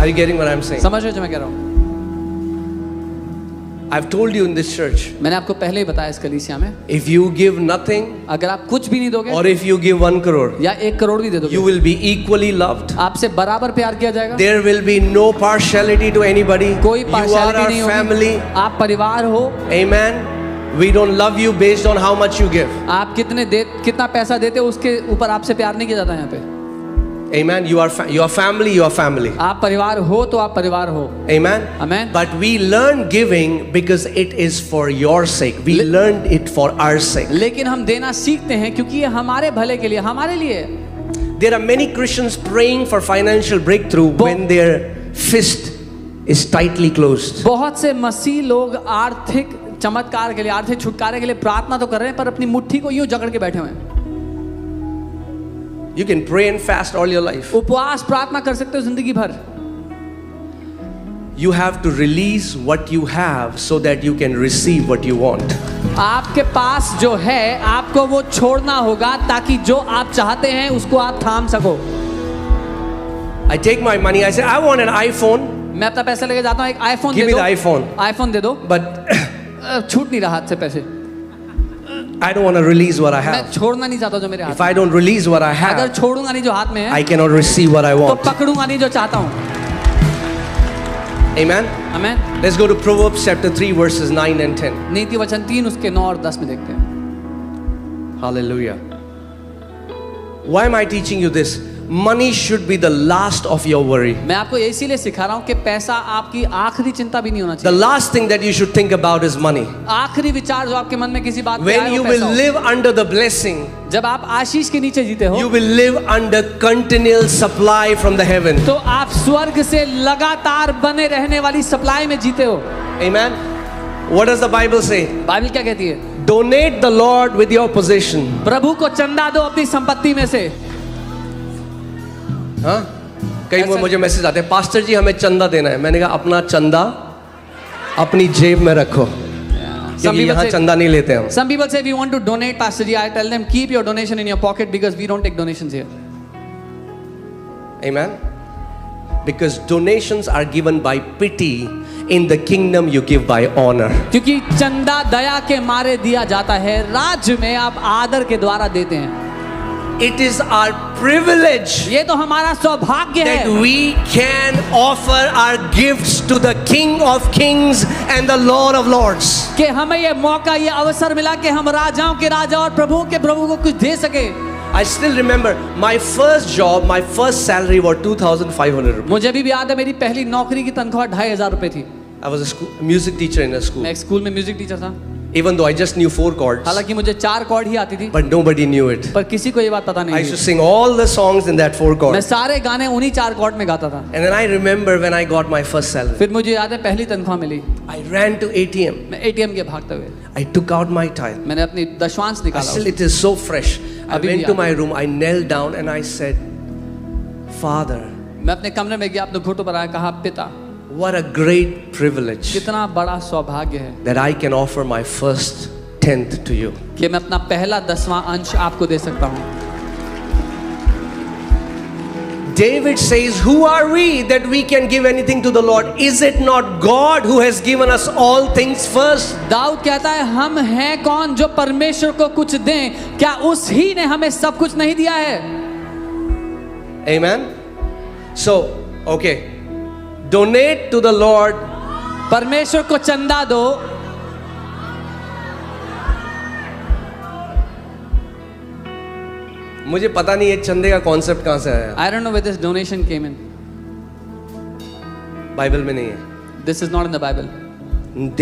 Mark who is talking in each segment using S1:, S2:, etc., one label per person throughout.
S1: Are you getting what I'm saying?
S2: समझ रहे हो जो मैं कह रहा हूँ?
S1: I've told you in this church,
S2: मैंने आपको पहले ही बताया इस कलीसिया में,
S1: if you give nothing
S2: अगर आप कुछ भी नहीं दोगे
S1: or if you give 1 crore,
S2: या 1 करोड़ भी दे दोगे,
S1: you will be equally loved.
S2: आपसे बराबर प्यार किया जाएगा.
S1: There will be no partiality to anybody.
S2: कोई
S1: You are
S2: पार्शियलिटी नहीं
S1: our family.
S2: होगी. आप परिवार हो.
S1: Amen. We don't love you based on how much you give.
S2: आप कितना पैसा देते हो उसके ऊपर आपसे प्यार नहीं किया जाता यहाँ पे.
S1: Amen. You are family. You are family.
S2: आप परिवार हो तो आप परिवार हो.
S1: Amen.
S2: Amen.
S1: But we learn giving because it is for your sake. We learned it for our sake.
S2: लेकिन हम देना सीखते हैं क्योंकि ये हमारे भले के लिए, हमारे लिए.
S1: There are many Christians praying for financial breakthrough when their fist is tightly closed.
S2: बहुत से मसीह लोग आर्थिक चमत्कार के लिए, आर्थिक छुटकारे के लिए प्रार्थना तो कर रहे हैं पर अपनी मुट्ठी को यूं जकड़ के बैठे हुए हैं.
S1: You can pray and fast all your life.
S2: उपवास प्रार्थना कर सकते हो जिंदगी भर.
S1: You have to release what you have so that you can receive what you want.
S2: आपके पास जो है आपको वो छोड़ना होगा ताकि जो आप चाहते हैं उसको आप थाम सको.
S1: I take my money, I say I want an iPhone.
S2: मैं अपना पैसा लेके जाता हूँ, एक आईफोन दे दो.
S1: Give me the iPhone.
S2: IPhone दे दो.
S1: But
S2: छूट नहीं रहा हाथ से पैसे.
S1: I don't want to release what I
S2: मैं
S1: have.
S2: छोड़ना नहीं चाहता जो मेरे हाथ
S1: If I don't release what I
S2: में. अगर
S1: have,
S2: छोड़ूंगा नहीं जो हाथ में है
S1: I cannot receive what I
S2: तो
S1: want.
S2: पकड़ूंगा नहीं जो चाहता हूँ.
S1: Amen.
S2: Amen.
S1: Let's go to Proverbs chapter 3 verses 9 and 10.
S2: नीति वचन 3 उसके 9 और 10 में देखते हैं.
S1: Hallelujah. Why am I teaching you this? Money should be the last of your worry.
S2: मैं आपको इसीलिए सिखा रहा हूँ कि पैसा आपकी आखिरी चिंता भी नहीं होना
S1: The
S2: चाहिए.
S1: last thing that you should think about is money.
S2: आखिरी विचार जो आपके मन में किसी बात पे
S1: When
S2: आए
S1: you
S2: वो
S1: will
S2: पैसा हो.
S1: live under the blessing,
S2: जब आप आशीष के नीचे जीते हो
S1: you will live under continual supply from the heaven.
S2: तो आप स्वर्ग से लगातार बने रहने वाली सप्लाई में जीते हो.
S1: Amen. What does the Bible say?
S2: Bible क्या कहती है?
S1: Donate the Lord with your possession.
S2: प्रभु को चंदा दो अपनी संपत्ति में से.
S1: हाँ? कई
S2: ऐसा-
S1: मुझे मैसेज आते हैं, पास्टर जी हमें चंदा देना है. मैंने कहा अपना चंदा अपनी जेब में रखो,
S2: Some
S1: क्योंकि
S2: people
S1: यहाँ
S2: say-
S1: चंदा नहीं लेते हम.
S2: Some people say we want to donate, Pastor Ji. I tell them keep your donation in your pocket because we don't take donations here.
S1: Amen. Because donations are given by pity. In the kingdom you give by honor.
S2: क्योंकि चंदा दया के मारे दिया जाता है, राज्य में आप आदर के द्वारा देते हैं.
S1: It is our privilege
S2: ये तो हमारा सौभाग्य
S1: that
S2: है
S1: we can offer our gifts to the King of Kings and the Lord of Lords.
S2: कि हमें ये मौका, ये अवसर मिला कि हम राजाओं के राजा और प्रभुओं के प्रभु को कुछ दे सके.
S1: I still remember my first job, my first salary was 2,500 rupees.
S2: मुझे भी याद है मेरी पहली नौकरी की तनख्वाह 2,500 रुपए थी.
S1: I was a music teacher in a school.
S2: मैं एक स्कूल में म्यूजिक टीचर था.
S1: Even though I just knew 4 chords,
S2: हालांकि मुझे 4 कॉर्ड ही आती थी,
S1: but nobody knew it.
S2: पर किसी को ये बात पता
S1: I
S2: नहीं
S1: used to
S2: थी.
S1: sing all the songs in that 4
S2: मैं
S1: chords.
S2: सारे गाने उन्हीं 4 कॉर्ड में गाता था.
S1: And then I remember when I got my first salary,
S2: फिर मुझे याद है पहली तनख्वाह मिली,
S1: I ran to ATM.
S2: मैं ATM के भागते हुए
S1: I took out my tithe.
S2: मैंने अपनी दशवांश निकाला.
S1: Still, it is so fresh. I
S2: अभी भी
S1: went to
S2: याद
S1: my
S2: है.
S1: room, I knelt down and I said, Father,
S2: मैं अपने कमरे में गया, अपने घुटनों पर आया, कहा पिता
S1: what a great privilege
S2: कितना बड़ा सौभाग्य है
S1: that I can offer my first tenth to you.
S2: कि मैं अपना पहला 10वां अंश आपको दे सकता हूँ.
S1: David says, who are we that we can give anything to the Lord? Is it not God who has given us all things first?
S2: Dawood कहता है हम हैं कौन जो परमेश्वर को कुछ दें, क्या उस ही ने हमें सब कुछ नहीं दिया है?
S1: Amen. So, okay, donate to the Lord.
S2: परमेश्वर को चंदा दो.
S1: मुझे पता नहीं ये चंदे का कॉन्सेप्ट कहाँ से आया.
S2: I don't know where this donation came in.
S1: Bible में नहीं है.
S2: This is not in the Bible.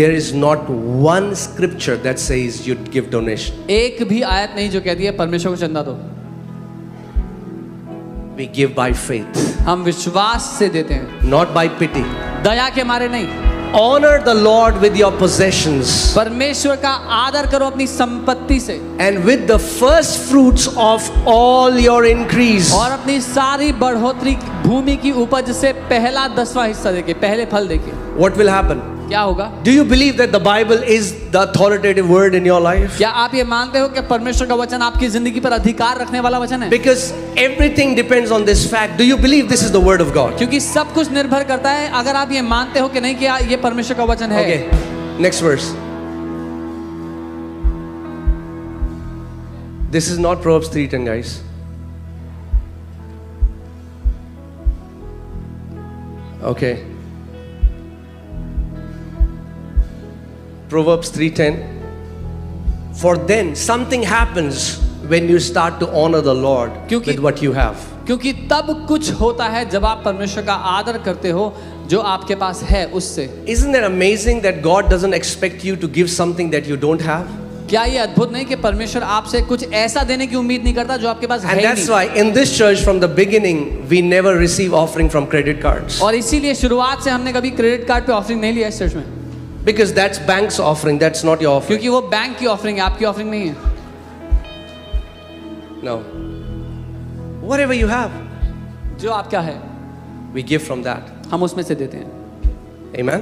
S1: There is not one scripture that says you give donation.
S2: एक भी आयत नहीं जो कहती है परमेश्वर को चंदा दो.
S1: We give by faith,
S2: हम विश्वास से देते हैं,
S1: not by pity.
S2: दया के मारे नहीं.
S1: Honor the Lord with your possessions
S2: परमेश्वर का आदर करो अपनी संपत्ति से
S1: and with the first fruits of all your increase.
S2: और अपनी सारी बढ़ोतरी भूमि की उपज से पहला 10वां हिस्सा देके, पहले फल देके.
S1: What will happen?
S2: क्या होगा?
S1: Do you believe that the Bible is the authoritative word in your life?
S2: क्या आप ये मानते हो कि परमेश्वर का वचन आपकी जिंदगी पर अधिकार रखने वाला वचन है?
S1: Because everything depends on this fact. Do you believe this is the word of God?
S2: क्योंकि सब कुछ निर्भर करता है अगर आप ये मानते हो कि नहीं कि ये परमेश्वर का वचन है।
S1: Okay, next verse. This is not Proverbs 3:10, guys. Okay. Proverbs 3:10. For then something happens when you start to honor the Lord
S2: क्योंकि-
S1: with what you have.
S2: क्योंकि तब कुछ होता है जब आप परमेश्वर का आदर करते हो जो आपके पास है उससे।
S1: Isn't that amazing that God doesn't expect you to give something that you don't have?
S2: क्या ये अद्भुत नहीं कि परमेश्वर आपसे कुछ ऐसा देने की उम्मीद नहीं करता जो आपके पास है
S1: And
S2: ही
S1: that's
S2: नहीं।
S1: why in this church from the beginning we never receive offering from credit cards.
S2: और इसीलिए शुरुआत से हमने कभी क्रेडिट कार्ड पे ऑफरिंग नहीं लिया इस चर्च में,
S1: Because that's bank's offering, that's not your offering.
S2: क्योंकि वो बैंक की ऑफरिंग है, आपकी ऑफरिंग नहीं है।
S1: No. Whatever you have,
S2: जो आपका है
S1: we give from that.
S2: हम उसमें से देते हैं।
S1: Amen.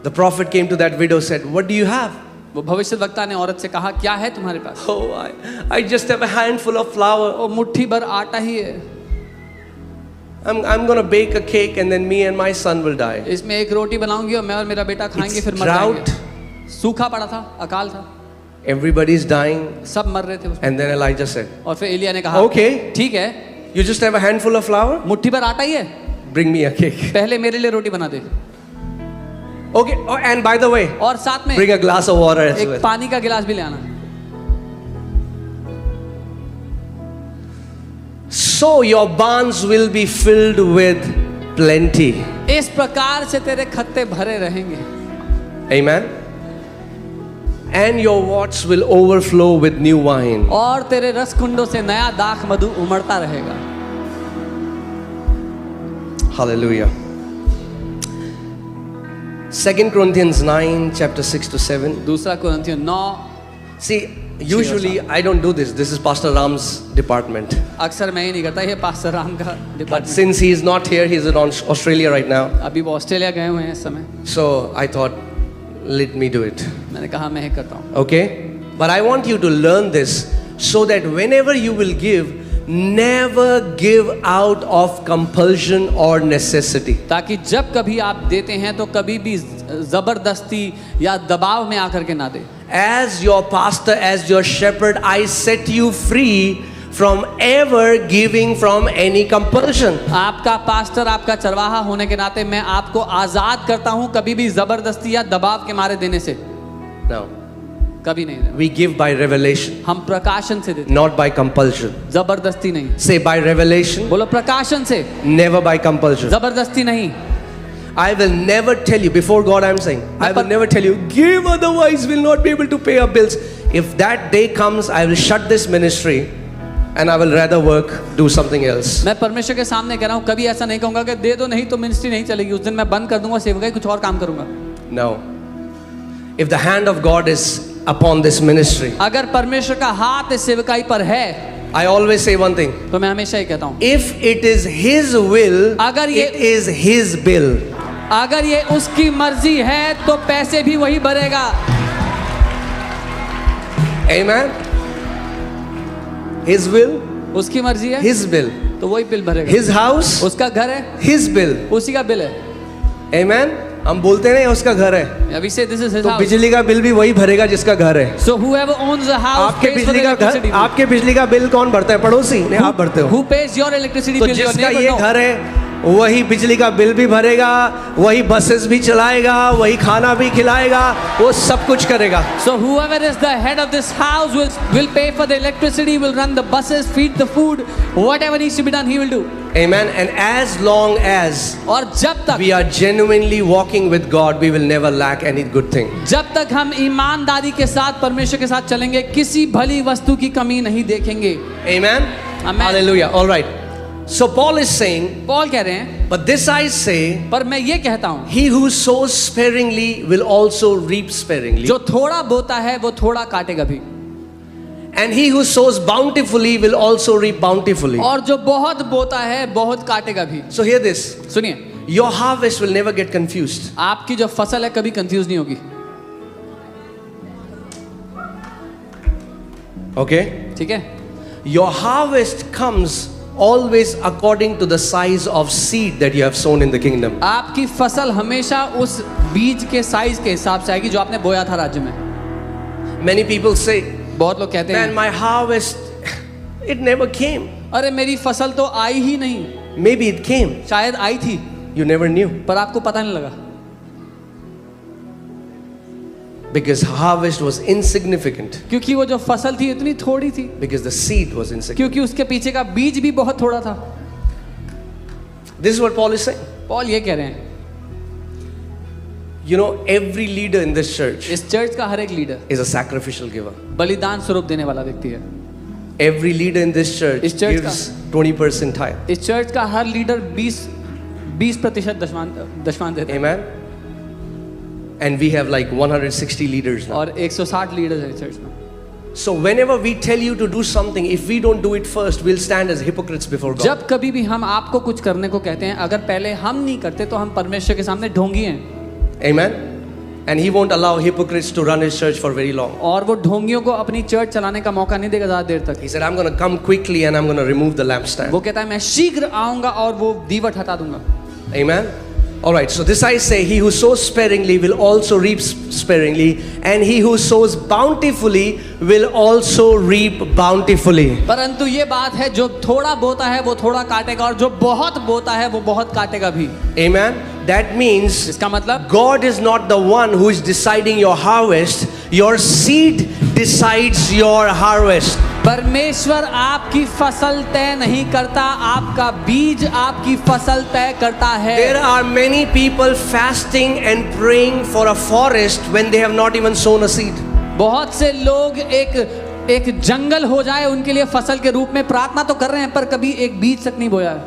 S1: The prophet came to that widow, said, "What do you have?"
S2: वो भविष्यवक्ता ने औरत से कहा क्या है तुम्हारे पास?
S1: Oh, I just have a handful of flour.
S2: वो मुट्ठी भर आटा ही है,
S1: I'm gonna bake a cake and then me and my son will die.
S2: इसमें एक रोटी बनाऊंगी और मैं और मेरा बेटा खाएंगे
S1: It's
S2: फिर मर
S1: drought.
S2: जाएंगे। सूखा पड़ा था, अकाल था,
S1: Everybody's dying.
S2: सब मर रहे थे उसमें।
S1: And then Elijah said,
S2: और फिर एलिया ने कहा
S1: Okay.
S2: ठीक है,
S1: "You just have a handful of flour?
S2: मुट्ठी भर आटा ही है,
S1: Bring me a cake."
S2: पहले मेरे लिए रोटी बना दे
S1: Okay. Oh, and by the way,
S2: और साथ में
S1: bring a glass of water as
S2: एक
S1: well.
S2: पानी का गिलास भी ले आना।
S1: So your barns will be filled with plenty.
S2: इस प्रकार से तेरे खत्ते भरे रहेंगे
S1: Amen. And your vats will overflow with new wine.
S2: और तेरे रस कुंडों से नया दाख मधु उमड़ता रहेगा।
S1: Hallelujah. 2 Corinthians 9 chapter 6 to 7.
S2: दूसरा कुरिन्थियों 9।
S1: See, usually I don't do this. This is Pastor Ram's department.
S2: अक्सर मैं ही नहीं करता, ये पास्टर राम का
S1: But
S2: department.
S1: since he is not here, he is in Australia right now.
S2: अभी वो ऑस्ट्रेलिया गए हुए हैं इस समय,
S1: So I thought, let me do it.
S2: मैंने कहा मैं ही करता हूँ।
S1: Okay? But I want you to learn this so that whenever you will give, never give out of compulsion or necessity.
S2: ताकि जब कभी आप देते हैं तो कभी भी जबरदस्ती या दबाव में आकर के ना दे।
S1: As your pastor, as your shepherd, I set you free from ever giving from any compulsion.
S2: आपका पास्टर, आपका चरवाहा होने के नाते मैं आपको आजाद करता हूँ कभी भी जबरदस्ती या दबाव के मारे देने से,
S1: No.
S2: कभी नहीं देना।
S1: We give by revelation,
S2: हम प्रकाशन से देते
S1: not by compulsion.
S2: हैं, जबरदस्ती नहीं।
S1: Say by revelation,
S2: बोलो प्रकाशन से,
S1: never by compulsion.
S2: जबरदस्ती नहीं।
S1: I will never tell you, before God I'm saying, I will never tell you, give otherwise we'll not be able to pay our bills. If that day comes, I will shut this ministry and I will rather work, do something else.
S2: मैं परमेश्वर के सामने कह रहा हूँ, कभी ऐसा नहीं कहूँगा कि दे दो नहीं तो मिनिस्ट्री नहीं चलेगी, उस दिन मैं बंद कर दूंगा सेवकाई, कुछ और काम करूंगा।
S1: No. If the hand of God is upon this ministry,
S2: अगर परमेश्वर का हाथ इस सेवकाई पर है,
S1: I always say one thing.
S2: तो मैं हमेशा ही कहता हूँ,
S1: If it is His will,
S2: अगर ये-
S1: it is His bill.
S2: अगर ये उसकी मर्जी है तो पैसे भी वही भरेगा।
S1: Amen. His will,
S2: उसकी मर्जी है
S1: His bill.
S2: तो वही बिल भरेगा।
S1: His house,
S2: उसका घर है,
S1: His bill.
S2: उसी का बिल है।
S1: Amen. हम बोलते नहीं उसका घर है,
S2: अभी से दिस इज हिज
S1: तो
S2: हाउस।
S1: बिजली का बिल भी वही भरेगा जिसका घर है।
S2: सो whoever owns a house
S1: आपके
S2: pays for
S1: बिजली
S2: the
S1: का
S2: electricity
S1: घर,
S2: bill.
S1: आपके बिजली का बिल कौन भरता है? पड़ोसी नहीं, आप भरते हो।
S2: Who pays your electricity
S1: तो
S2: bill? Your
S1: जिसका
S2: neighbor?
S1: ये
S2: No.
S1: घर है वही बिजली का बिल भी भरेगा, वही बसेस भी चलाएगा, वही खाना भी खिलाएगा, वो सब कुछ करेगा।
S2: So whoever is the head of this house will pay for the electricity, will run the buses, feed the food, whatever needs to be done, he will do.
S1: Amen. And as long as
S2: और जब तक
S1: we are genuinely walking with God, we will never lack any good thing.
S2: जब तक हम ईमानदारी के साथ परमेश्वर के साथ चलेंगे, किसी भली वस्तु की कमी नहीं देखेंगे।
S1: Amen.
S2: Amen.
S1: Hallelujah. All right. So Paul is saying,
S2: Paul कह रहे हैं,
S1: but this I say,
S2: पर मैं ये कहता हूँ,
S1: he who sows sparingly will also reap sparingly.
S2: जो थोड़ा बोता है वो थोड़ा काटेगा भी,
S1: And he who sows bountifully will also reap bountifully.
S2: और जो बहुत बोता है बहुत काटेगा भी।
S1: So hear this.
S2: सुनिए,
S1: your harvest will never get confused.
S2: आपकी जो फसल है कभी कंफ्यूज नहीं होगी.
S1: Okay?
S2: ठीक है.
S1: Your harvest comes always according to the size of seed that you have sown in the kingdom.
S2: आपकी फसल हमेशा उस बीज के साइज के हिसाब से आएगी जो आपने बोया था राज्य में.
S1: Many people say,
S2: बहुत लोग कहते
S1: man,
S2: हैं
S1: my harvest, it never came.
S2: अरे मेरी फसल तो आई ही नहीं.
S1: Maybe it came.
S2: शायद आई थी
S1: You never knew.
S2: पर आपको पता नहीं लगा.
S1: Because harvest was insignificant.
S2: क्योंकि वो जो फसल थी इतनी थोड़ी थी.
S1: Because the seed was insignificant.
S2: क्योंकि उसके पीछे का बीज भी बहुत थोड़ा था.
S1: This is what Paul is saying.
S2: Paul ये कह रहे हैं.
S1: You know, every leader in this church
S2: इस चर्च का हर एक leader
S1: is a sacrificial giver.
S2: बलिदान स्वरूप देने वाला व्यक्ति है.
S1: Every leader in this church
S2: इस चर्च
S1: gives 20% tithe.
S2: इस चर्च का हर लीडर 20% दशमांश देता है.
S1: Amen. And we have like 160 leaders now.
S2: और 160 लीडर्स हैं चर्च में.
S1: So whenever we tell you to do something, if we don't do it first, we'll stand as hypocrites before God.
S2: जब कभी भी हम आपको कुछ करने को कहते हैं, अगर पहले हम नहीं करते तो हम परमेश्वर के सामने ढोंगी हैं.
S1: Amen. And he won't allow hypocrites to run his church for very long.
S2: और वो ढोंगियों को अपनी चर्च चलाने का मौका नहीं देगा ज़्यादा देर तक.
S1: He said, I'm going to come quickly and I'm going to remove the lampstand.
S2: वो कहता है मैं शीघ्र आऊंगा और वो दीवट हटा दूंगा.
S1: Amen. All right, so this I say, he who sows sparingly will also reap sparingly, and he who sows bountifully will also reap bountifully.
S2: परंतु ये बात है, जो थोड़ा बोता है वो थोड़ा काटेगा और जो बहुत बोता है वो बहुत काटेगा भी.
S1: Amen. That means
S2: इसका मतलब
S1: God is not the one who is deciding your harvest. Your seed decides your harvest.
S2: परमेश्वर आपकी फसल तय नहीं करता, आपका बीज आपकी फसल तय करता है.
S1: There are many people fasting and praying for a forest when they have not even sown a seed.
S2: बहुत से लोग एक जंगल हो जाए उनके लिए फसल के रूप में प्रार्थना तो कर रहे हैं पर कभी एक बीज तक नहीं बोया है.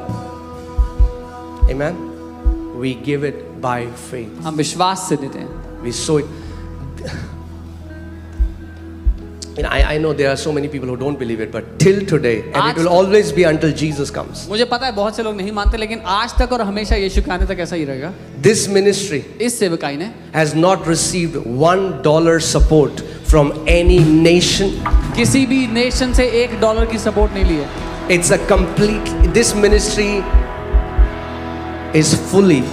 S1: Amen. We give it by faith.
S2: हम विश्वास से देते हैं.
S1: We sow it. And I know there are so many people who don't believe it, but till today, and it will always be until Jesus comes.
S2: मुझे पता है बहुत से लोग नहीं मानते, लेकिन आज तक और हमेशा यीशु के आने तक ऐसा ही रहेगा.
S1: This ministry
S2: इस सेवकाई ने
S1: has not received $1 support from any nation.
S2: किसी भी नेशन से $1 की सपोर्ट नहीं ली है.
S1: It's a complete. This ministry is fully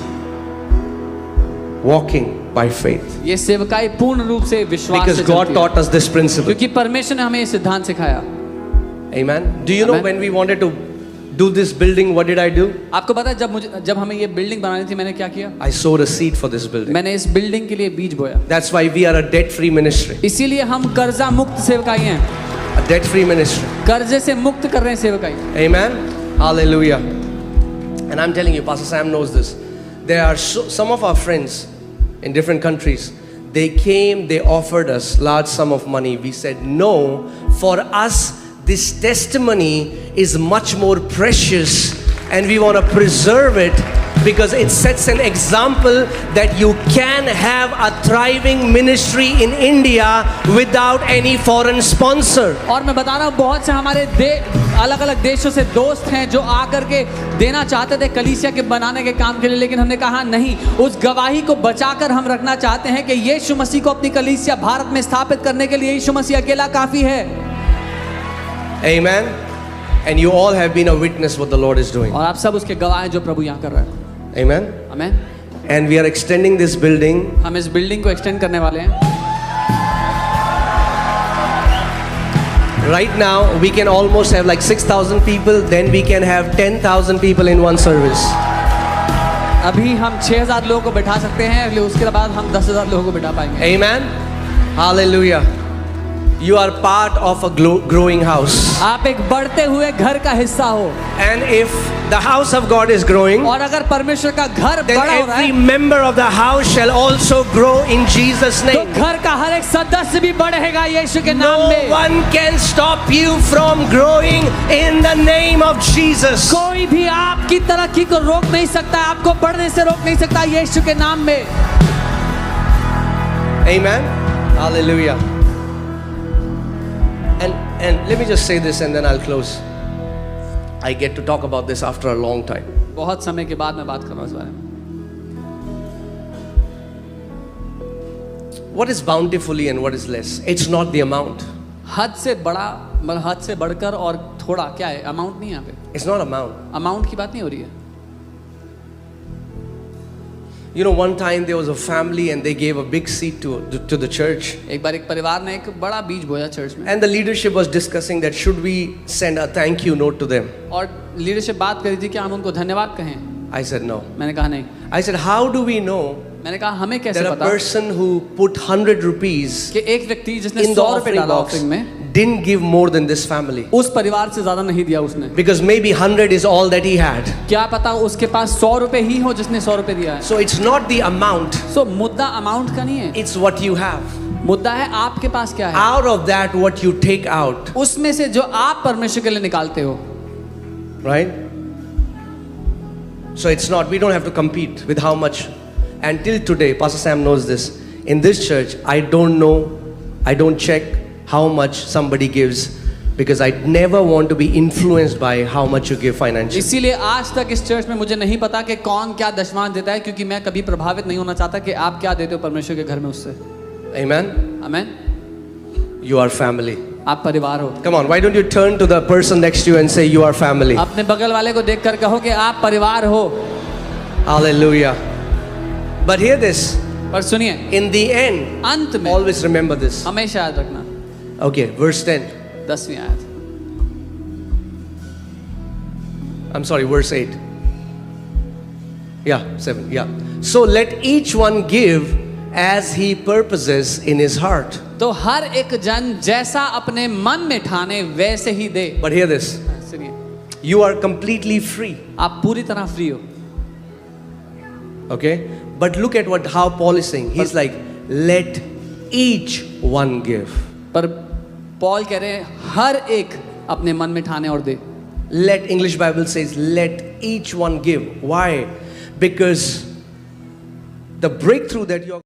S1: walking by faith.
S2: ये सेवकाई पूर्ण रूप से विश्वास
S1: Because
S2: से
S1: God
S2: चलती है.
S1: taught us this principle.
S2: क्योंकि परमेश्वर ने हमें ये सिद्धांत सिखाया.
S1: Amen. Do you know
S2: Amen.
S1: when we wanted to do this building, what did I do?
S2: आपको पता है जब हमें ये बिल्डिंग बनानी थी मैंने क्या किया?
S1: I sowed a seed for this building.
S2: मैंने इस बिल्डिंग के लिए बीज बोया.
S1: That's why we are a debt-free ministry.
S2: इसीलिए हम कर्जा मुक्त सेवकाई हैं.
S1: A debt-free ministry.
S2: कर्जे से मुक्त कर रहे हैं सेवकाई.
S1: Amen. Hallelujah. And I'm telling you, Pastor Sam knows this. There are some of our friends in different countries. They came, they offered us large sum of money. We said no. For us, this testimony is much more precious, and we want to preserve it because it sets an example that you can have a thriving ministry in India without any foreign sponsor.
S2: और मैं बता रहा हूँ बहुत से हमारे अलग अलग देशों से दोस्त हैं जो आकर के देना चाहते थे कलीसिया के बनाने के काम के लिए, लेकिन हमने कहा नहीं, उस गवाही को बचाकर हम रखना चाहते हैं कि यीशु मसीह को अपनी कलीसिया भारत में स्थापित करने के लिए यीशु मसीह अकेला काफी है.
S1: Amen. And you all have been a witness what the Lord is doing.
S2: और आप सब उसके गवाह हैं जो प्रभु यहाँ कर रहा है.
S1: Amen.
S2: Amen.
S1: And we are extending this building.
S2: हम इस बिल्डिंग को एक्सटेंड करने वाले हैं.
S1: Right now we can almost have like 6,000 people. Then we can have 10,000 people in one service.
S2: अभी हम 6,000 लोगों को बैठा सकते हैं, अगले उसके बाद हम 10,000 लोगों को बैठा पाएंगे.
S1: Amen. Hallelujah. You are part of a growing house.
S2: आप एक बढ़ते हुए घर का हिस्सा हो.
S1: And if the house of God is growing,
S2: और अगर परमेश्वर का घर
S1: then
S2: बड़ा हो रहा
S1: every
S2: है,
S1: member of the house shall also grow in Jesus'
S2: तो
S1: name.
S2: घर का हर एक सदस्य भी बढ़ेगा यीशु के नाम
S1: No
S2: में.
S1: one can stop you from growing in the name of Jesus.
S2: कोई भी आपकी तरक्की को रोक नहीं सकता, आपको बढ़ने से रोक नहीं सकता यीशु के नाम में.
S1: Amen. Hallelujah. And let me just say this and then I'll close. I get to talk about this after a long time.
S2: बहुत समय के बाद मैं बात कर रहा हूँ इस बारे में.
S1: What is bountifully and what is less? It's not the amount.
S2: हद से बड़ा मतलब हद से बढ़कर और थोड़ा क्या है? अमाउंट नहीं है यहाँ पे।
S1: It's not amount.
S2: अमाउंट की बात नहीं हो रही है।
S1: You know, one time there was a family and they gave a big seed to the church.
S2: एक बार एक परिवार ने एक बड़ा बीज बोया चर्च में।
S1: And the leadership was discussing that should we send a thank you note to them.
S2: और लीडरशिप बात करी थी कि हम उनको धन्यवाद कहें।
S1: I said no.
S2: मैंने कहा नहीं।
S1: I said, how do we know
S2: मैंने कहा हमें कैसे
S1: that a
S2: पता
S1: person who put 100 rupees
S2: कि एक व्यक्ति जिसने
S1: in the
S2: 100 रुपए
S1: offering
S2: डाला
S1: box
S2: ऑफरिंग में
S1: didn't give more than this family?
S2: उस परिवार से ज्यादा नहीं दिया उसने।
S1: Because maybe 100 is all that he had.
S2: क्या पता उसके पास 100 रुपए ही हो जिसने 100 रुपए दिया है।
S1: So it's not the amount,
S2: सो मुद्दा अमाउंट का नहीं है,
S1: it's what you have.
S2: मुद्दा है आपके पास क्या है।
S1: Out of that, what you take out,
S2: उसमें से जो आप परमेश्वर के लिए निकालते हो।
S1: right? So it's not, we don't have to compete with how much. Until today, Pastor Sam knows this. In this church, I don't know, I don't check how much somebody gives because I never want to be influenced by how much you give financially.
S2: इसीलिए आज तक इस church में मुझे नहीं पता कि कौन क्या दशमांश देता है, क्योंकि मैं कभी प्रभावित नहीं होना चाहता कि आप क्या देते हो परमेश्वर के घर में उससे।
S1: Amen?
S2: Amen.
S1: You are family.
S2: आप परिवार हो।
S1: Come on, why don't you turn to the person next to you and say you are family?
S2: अपने बगल वाले को देखकर कहो कि आप परिवार हो।
S1: Hallelujah. But hear this.
S2: पर सुनिए,
S1: In the end,
S2: अंत में
S1: always remember this.
S2: हमेशा याद रखना।
S1: Okay, verse 10.
S2: 10वीं आयत।
S1: I'm sorry, verse 8. Yeah, 7. Yeah. So let each one give as he purposes in his heart.
S2: तो हर एक जन जैसा अपने मन में ठाने वैसे ही दे।
S1: But hear this.
S2: सुनिए,
S1: You are completely free.
S2: आप पूरी तरह फ्री हो।
S1: Okay? But look at how Paul is saying. He's like, let each one give.
S2: पर पॉल कह रहे हैं हर एक अपने मन में ठाने और दे।
S1: Let, English Bible says, let each one give. Why? Because the breakthrough that you're